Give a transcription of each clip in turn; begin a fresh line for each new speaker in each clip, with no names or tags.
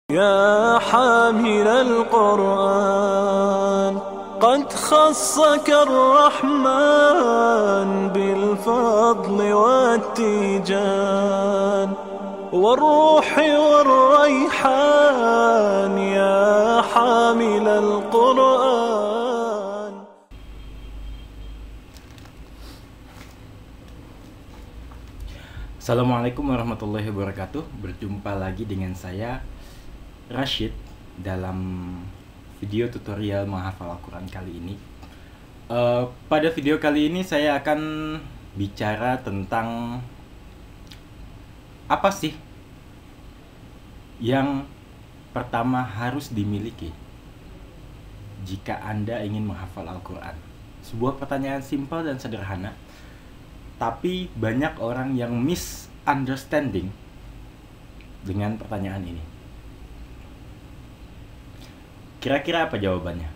يا حامل القرآن قد خصك الرحمن بالفضل والتيجان والروح والريحان يا حامل القرآن.
Assalamualaikum warahmatullahi wabarakatuh. Berjumpa lagi dengan saya Rashid dalam video tutorial menghafal Al-Quran kali ini. Pada video kali ini saya akan bicara tentang apa sih yang pertama harus dimiliki jika Anda ingin menghafal Al-Quran. Sebuah pertanyaan simpel dan sederhana, tapi banyak orang yang misunderstanding dengan pertanyaan ini. Kira-kira apa jawabannya?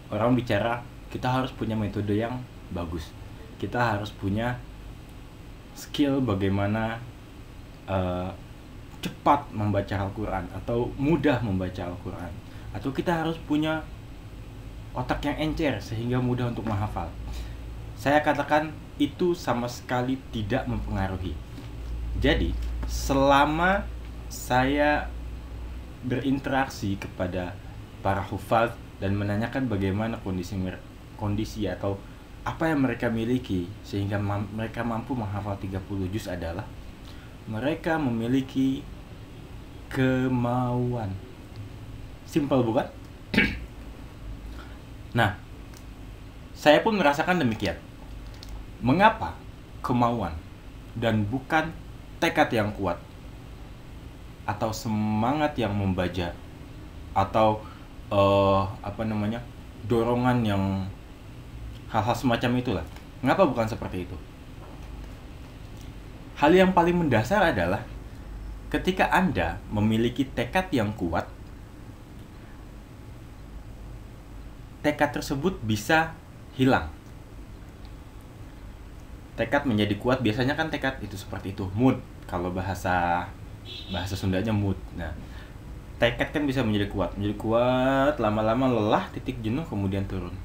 Orang bicara, kita harus punya metode yang bagus. Kita harus punya skill bagaimana cepat membaca Al-Quran atau mudah membaca Al-Quran. Atau kita harus punya otak yang encer sehingga mudah untuk menghafal. Saya katakan itu sama sekali tidak mempengaruhi. Jadi, selama saya berinteraksi kepada para hufaz dan menanyakan bagaimana kondisi atau apa yang mereka miliki sehingga mereka mampu menghafal 30 juz adalah mereka memiliki kemauan. Simpel bukan? Nah, saya pun merasakan demikian. Mengapa kemauan dan bukan tekad yang kuat atau semangat yang membaca atau dorongan yang hal-hal semacam itulah. Mengapa bukan seperti itu? Hal yang paling mendasar adalah ketika Anda memiliki tekad yang kuat, tekad tersebut bisa hilang. Tekad menjadi kuat, biasanya kan tekad itu seperti itu, mood. Kalau bahasa Sundanya mood. Nah, tekad kan bisa menjadi kuat, lama-lama lelah, titik jenuh, kemudian turun.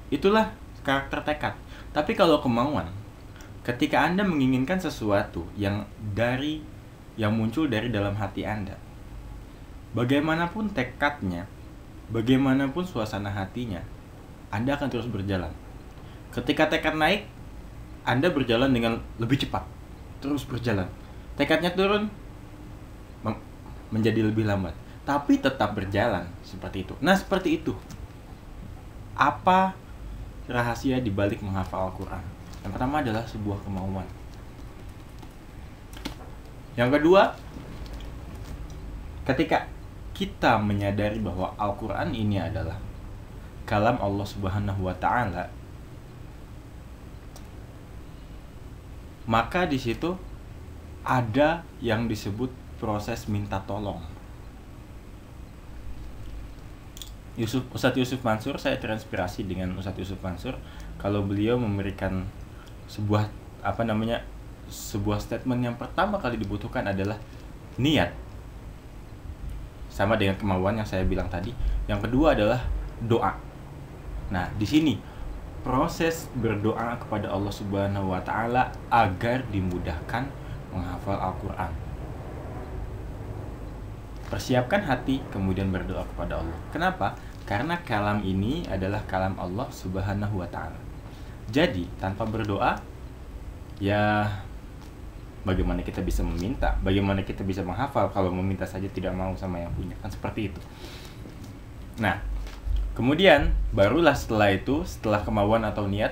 Itulah karakter tekad. Tapi kalau kemauan, ketika Anda menginginkan sesuatu yang muncul dari dalam hati Anda, bagaimanapun tekadnya, bagaimanapun suasana hatinya, Anda akan terus berjalan. Ketika tekad naik, Anda berjalan dengan lebih cepat, terus berjalan. Tekadnya turun, menjadi lebih lambat, tapi tetap berjalan seperti itu. Nah, seperti itu. Apa rahasia di balik menghafal Al-Quran? Yang pertama adalah sebuah kemauan. Yang kedua, ketika kita menyadari bahwa Al-Quran ini adalah kalam Allah Subhanahu wa Ta'ala, maka di situ ada yang disebut proses minta tolong. Ustadz Yusuf Mansur, saya terinspirasi dengan Ustadz Yusuf Mansur kalau beliau memberikan sebuah statement yang pertama kali dibutuhkan adalah niat. Sama dengan kemauan yang saya bilang tadi. Yang kedua adalah doa. Nah, di sini proses berdoa kepada Allah Subhanahu wa Ta'ala agar dimudahkan menghafal Al-Quran. Persiapkan hati, kemudian berdoa kepada Allah. Kenapa? Karena kalam ini adalah kalam Allah Subhanahu wa Ta'ala. Jadi, tanpa berdoa, ya bagaimana kita bisa meminta? Bagaimana kita bisa menghafal kalau meminta saja tidak mau sama yang punya? Kan seperti itu. Nah, kemudian barulah setelah itu, setelah kemauan atau niat,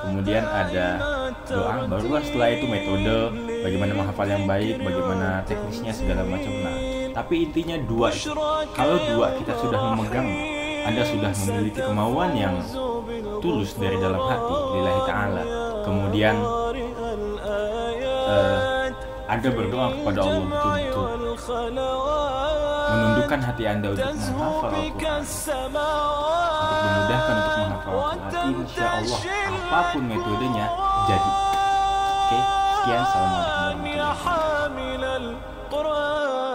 kemudian ada doa, barulah setelah itu metode, bagaimana menghafal yang baik, bagaimana teknisnya, segala macam. Nah, tapi intinya dua itu. Kalau dua kita sudah memegang, Anda sudah memiliki kemauan yang tulus dari dalam hati, lillahi ta'ala. Kemudian Anda berdoa kepada Allah betul-betul, menundukkan hati Anda untuk menghafal Al-Quran, untuk dimudahkan untuk menghafal Al-Quran. Insya Allah, apapun metodenya, jadi. Oke, sekian. Assalamualaikum warahmatullahi wabarakatuh.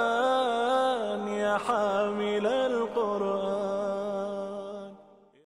حامل القرآن